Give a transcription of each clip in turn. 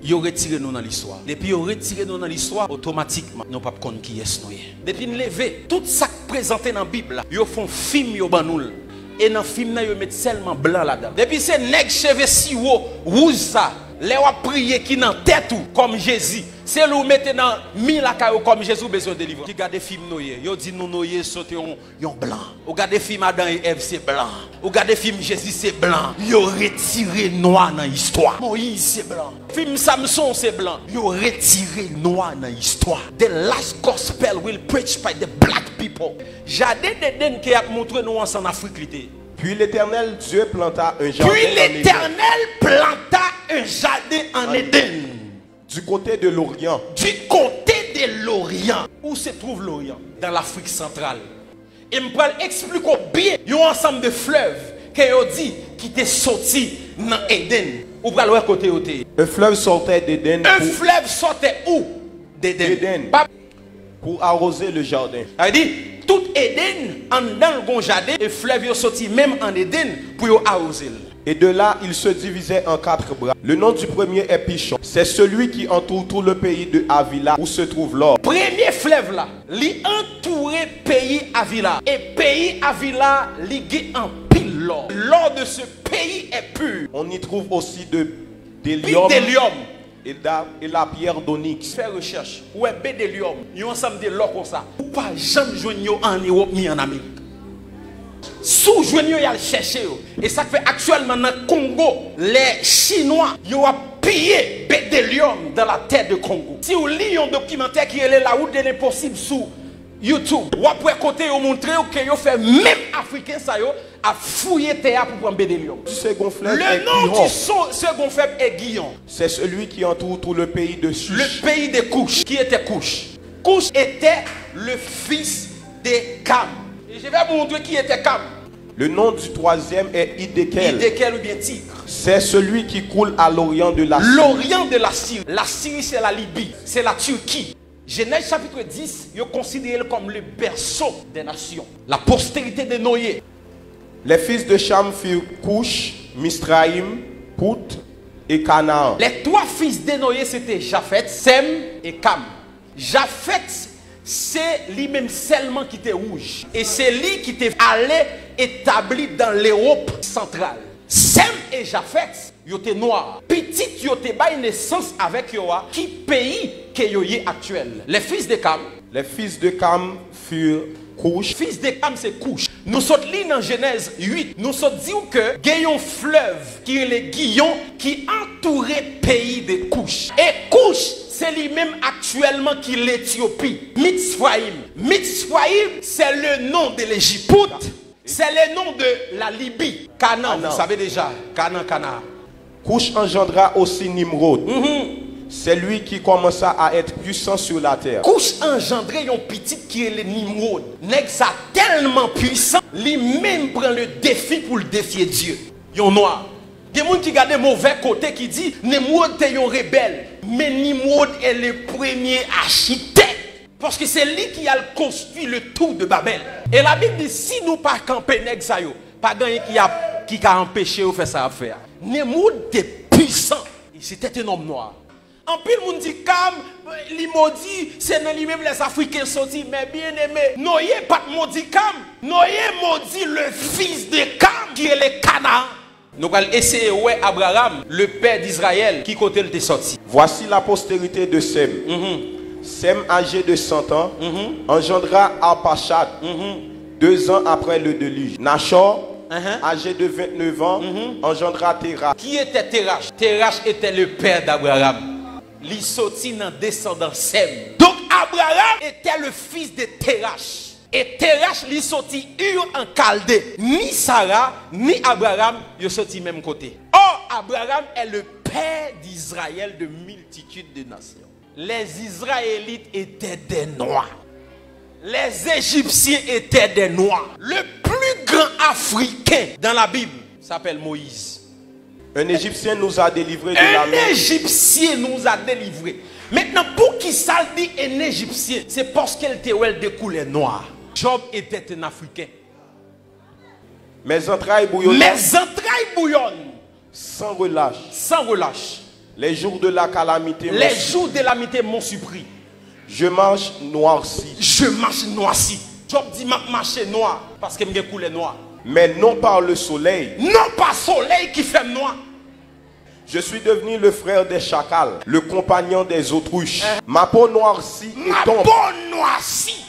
ils ont retiré nous dans l'histoire. Depuis ils ont retiré nous dans l'histoire, automatiquement, nous ne pouvons pas connaître qui est nous. Depuis nous lever, tout ça présenté dans la Bible, ils font film, ils ont et dans le film, ils mettent seulement blanc là-dedans. Depuis ces nègres cheveux si haut, rouge ça, les ont prié qui dans tête comme Jésus. C'est là où mettez dans mille caillou comme Jésus besoin de délivrer. Qui regarde des films noyés, ils disent nous noyés sauter en blanc. Ou regarde des films Adam et Ève c'est blanc. Ou regarde des films Jésus c'est blanc. Ils ont retiré noir dans l'histoire. Moïse c'est blanc. Film Samson c'est blanc. Ils ont retiré noir dans l'histoire. The last gospel will preach by the black people. Jardin d'Éden qui a montré nous en Afrique. Puis l'Éternel Dieu planta un jardin. Puis l'Éternel planta un jardin en Éden. Du côté de l'Orient. Du côté de l'Orient. Où se trouve l'Orient? Dans l'Afrique centrale. Et je vais expliquer bien. Il y a un ensemble de fleuves qui étaient sortis dans Éden. Où va le côté où? Un fleuve sortait d'Éden. Un fleuve sortait où? D'Éden. Pour arroser le jardin. Ça veut dire, tout Éden, dans le jardin, et fleuve est sorti même en Éden pour arroser. Et de là, il se divisait en 4 bras. Le nom du premier est Pichon. C'est celui qui entoure tout le pays de Havila où se trouve l'or. Premier fleuve là, il entourait pays Havila. Et pays Havila, il en pile l'or. L'or de ce pays est pur. On y trouve aussi des liums. Et la pierre d'onyx. Faire recherche. Ouais, bédélium. Il y a un ensemble de l'or comme ça. Ou pas jamais joindre en Europe ni en Amérique. Sous joindre, il y a le chercher. Et ça fait actuellement dans le Congo, les Chinois, ils ont pillé bédélium dans la terre de Congo. Si vous lisez un documentaire qui est là où de l'impossible sous YouTube, ou après côté, vous montrez que vous fait même Africain ça a fouillé terre pour prendre bédélium. Le nom du second fleuve est Guillon. C'est celui qui entoure tout le pays de Cush. Le pays de Cush. Qui était Cush? Cush était le fils de Cam. Et je vais vous montrer qui était Cam. Le nom du troisième est Hiddekel. Hiddekel ou bien Tigre. C'est celui qui coule à l'orient de la Syrie. L'orient de la Syrie. La Syrie, c'est la Libye. C'est la Turquie. Genèse chapitre 10, il est considéré comme le berceau des nations. La postérité de Noé. Les fils de Cham furent Cush, Misraïm, Pout et Canaan. Les 3 fils de Noé, c'était Japhet, Sem et Cam. Japhet, c'est lui-même seulement qui était rouge. Et c'est lui qui était allé établi dans l'Europe centrale. Sem et Japhet, ils étaient noirs. Petit, ils étaient bas naissance avec Yoa. Qui pays que Yoye actuel? Les fils de Cam. Les fils de Cam furent Cush. Fils de Cam, c'est Cush. Nous sommes là dans Genèse 8. Nous sommes dit que il y a un fleuve qui est le Guillon qui entourait le pays de Cush. Et Cush, c'est lui-même actuellement qui est l'Éthiopie. Mitzrayim. Mitzrayim, c'est le nom de l'Égypte. C'est le nom de la Libye. Canaan, vous savez déjà. Canaan. Cush engendra aussi Nimrod. C'est lui qui commença à être puissant sur la terre. Cush engendré un petit qui est le Nimrod. Nèg ça tellement puissant, lui-même prend le défi pour le défier Dieu. Yon noir. Il y a des gens qui regardent mauvais côté qui dit Nimrod est un rebelle. Mais Nimrod est le premier architecte. Parce que c'est lui qui a construit le tour de Babel. Et la Bible dit si nous pas camper nèg ça yo, pas gagner qui a empêché de faire ça à faire. Nimrod était puissant. C'était un homme noir. En pile, moun dit Cam, li maudit, c'est dans lui-même les Africains sortis, mais bien aimé. Noé pas maudit Cam, Noé maudit le fils de Cam, qui est le Canaan. Nous allons essayer, ouais, Abraham, le père d'Israël, qui côté il est sorti. Voici la postérité de Sem. Sem, âgé de 100 ans, engendra Arpachad, 2 ans après le déluge. Nachor, âgé de 29 ans, engendra Terach. Qui était Terach? Terach était le père d'Abraham. Il sortit dans descendant Sem. Donc Abraham était le fils de Terach. Et Terach il sorti Ur en Chaldée. Ni Sarah, ni Abraham, ils sorti même côté. Or, Abraham est le père d'Israël de multitudes de nations. Les Israélites étaient des Noirs. Les Égyptiens étaient des Noirs. Le plus grand Africain dans la Bible s'appelle Moïse. Un Égyptien nous a délivrés de la main. Un Égyptien nous a délivrés. Maintenant, pour qui ça dit un Égyptien? C'est parce qu'elle était de couleur noire. Job était un Africain. Mes entrailles bouillonnent. Mes entrailles bouillonnent. Sans relâche. Sans relâche. Les jours de la calamité Les jours de la calamité m'ont surpris. Je marche noirci. Je marche noirci. Job dit m'a marché noir parce que me coulé noir. Mais non par le soleil. Non pas soleil qui fait noir. Je suis devenu le frère des chacals, le compagnon des autruches. Ma peau noircie et tombe. Ma peau noircie.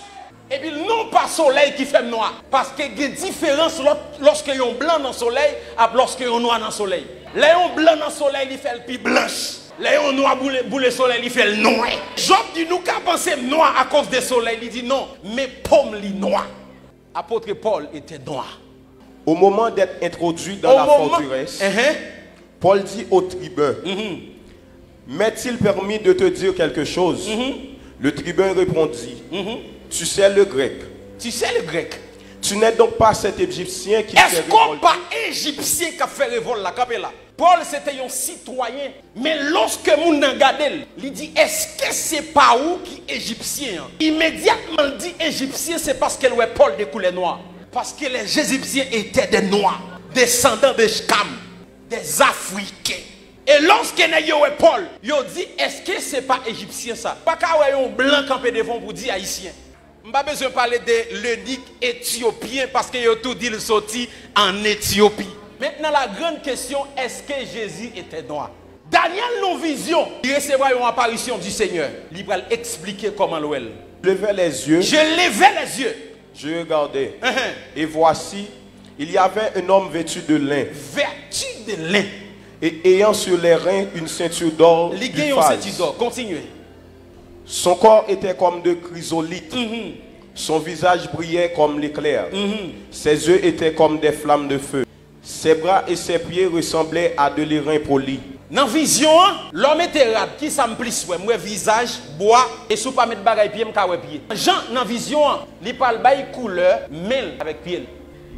Et puis non pas soleil qui fait noir. Parce qu'il y a une différence lorsque y a un blanc dans le soleil et lorsque y a un noir dans le soleil. Là, un blanc dans le soleil, il fait le plus blanche. Là, un noir pour le soleil, il fait le noir. Job dit nous qu'à penser noir à cause du soleil. Il dit non, mais pomme li noir. Apôtre Paul était noir. Au moment d'être introduit dans la forteresse, Paul dit au tribun, m'est-il permis de te dire quelque chose? Le tribun répondit, tu sais le grec. Tu sais le grec. Tu n'es donc pas cet Égyptien qui Est-ce qu'on pas Égyptien qui a fait révolte la capella? Paul c'était un citoyen. Mais lorsque moun nan gade, il dit est-ce que c'est pas où qui Égyptien? Immédiatement il dit Égyptien, c'est parce que Paul de couleur noire. Parce que les Égyptiens étaient des noirs, descendants de Sham, des Africains. Et lorsque Paul, il dit est-ce que c'est pas Égyptien ça? Pas qu'à un blanc campé devant pour dire haïtien. Je n'ai pas besoin de parler de l'eunuque éthiopien parce qu'il a tout dit le sorti en Éthiopie. Maintenant, la grande question, est-ce que Jésus était noir? Daniel, nos visions, il recevra une apparition du Seigneur. Il va expliquer comment l'ouel. Je levais les yeux. Je levais les yeux. Je regardais. Et voici, il y avait un homme vêtu de lin. Vêtu de lin. Et ayant sur les reins une ceinture d'or. Continuez. Son corps était comme de chrysolite. Son visage brillait comme l'éclair. Ses yeux étaient comme des flammes de feu. Ses bras et ses pieds ressemblaient à de l'airain poli. Dans la vision, l'homme était rade. Qui ça me plus? Moi, visage, bois, et si pas mettre bagaille pied, je pied. Jean, dans la vision, il parle de couleur, mêle avec pied.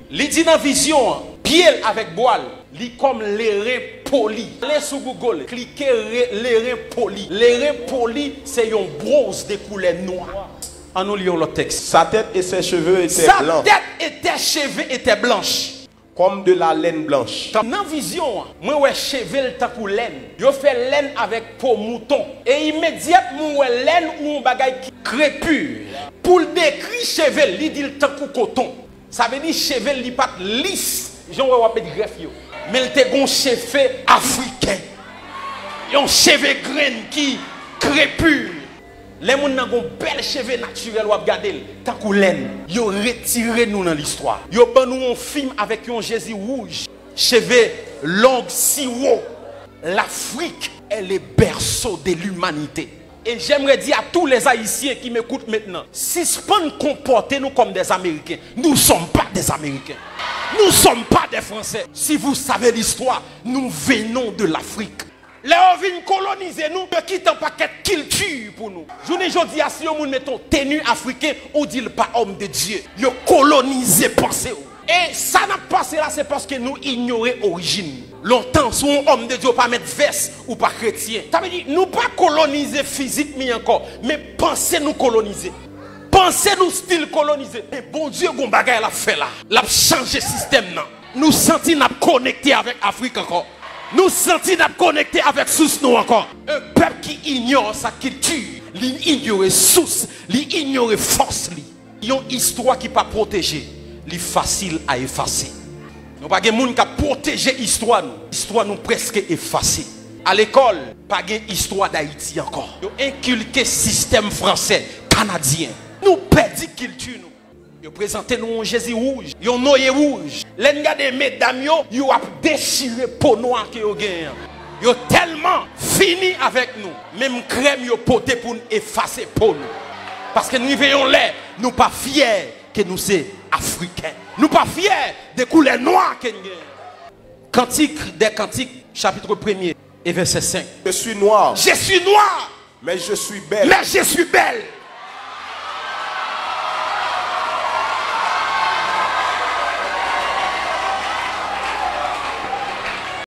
Il dit dans la vision, pied avec bois, il comme l'airain poli. Allez sur Google, cliquez l'airain poli. L'airain poli, c'est un bronze de couleur noire. En nous lisons le texte. Sa tête et ses cheveux étaient blancs. Sa tête et ses cheveux étaient blanches. Comme de la laine blanche. Dans la vision, moi, ouais, cheveux ta pour laine. Yo fait laine avec peau mouton. Et immédiatement, ouais, laine ou un bagage qui crépure. Pour le décrire cheveux, il dit le temps coton. Ça veut dire cheveux, il pas lisse. J'en vais pas de greffe. Mais il te gon cheveux africain. Un cheveux grain qui crépure. Les gens qui ont bel cheveux naturel ou regarder tant que laine, ils ont retiré nous dans l'histoire. Ils ont ban nous un film avec un Jésus rouge, cheveux longs si haut. L'Afrique est le berceau de l'humanité. Et j'aimerais dire à tous les Haïtiens qui m'écoutent maintenant, si ce pas nous comporter nous comme des Américains, nous ne sommes pas des Américains. Nous ne sommes pas des Français. Si vous savez l'histoire, nous venons de l'Afrique. Les gens viennent coloniser nous, ils quittent un paquet de culture pour nous. Je ne dis pas si nous mettons tenue africaine, on dit pas homme de Dieu. Ils colonisent pensée. Et ça n'a pas passé là, c'est parce que nous ignorons l'origine. Longtemps, si un homme de Dieu pas mettre veste ou pas chrétien. Ça veut dire, nous pas coloniser physiquement encore, mais penser nous coloniser. Pensez nous style colonisé. Et bon Dieu, gon bagay la fait là. La changer le système. Nous sentons nous connecter avec l'Afrique encore. Nous sentons nous connecter avec source nous encore. Un peuple qui ignore sa culture, il ignore source, il ignore force. Il y a une histoire qui pas protégée, il est facile à effacer. Nous pas de monde qui protéger l'histoire nous. L'histoire nous presque effacée. À l'école, pas de histoire d'Haïti encore. Nous inculqué système français, canadien. Nous perdons culture nous. Ils présentent nous un Jésus rouge, un Noé rouge. Les gars des mesdames, ils ont déchiré peau noire que vous gagnez. Ils ont tellement fini avec nous. Même crème, ils ont porté pour nous effacer peau nous. Parce que nous veillons là, nous ne sommes pas fiers que nous sommes africains. Nous ne sommes pas fiers des couleurs noires que nous avons. Cantique des Cantiques, chapitre 1er et verset 5. Je suis noir. Je suis noir. Mais je suis belle. Mais je suis belle.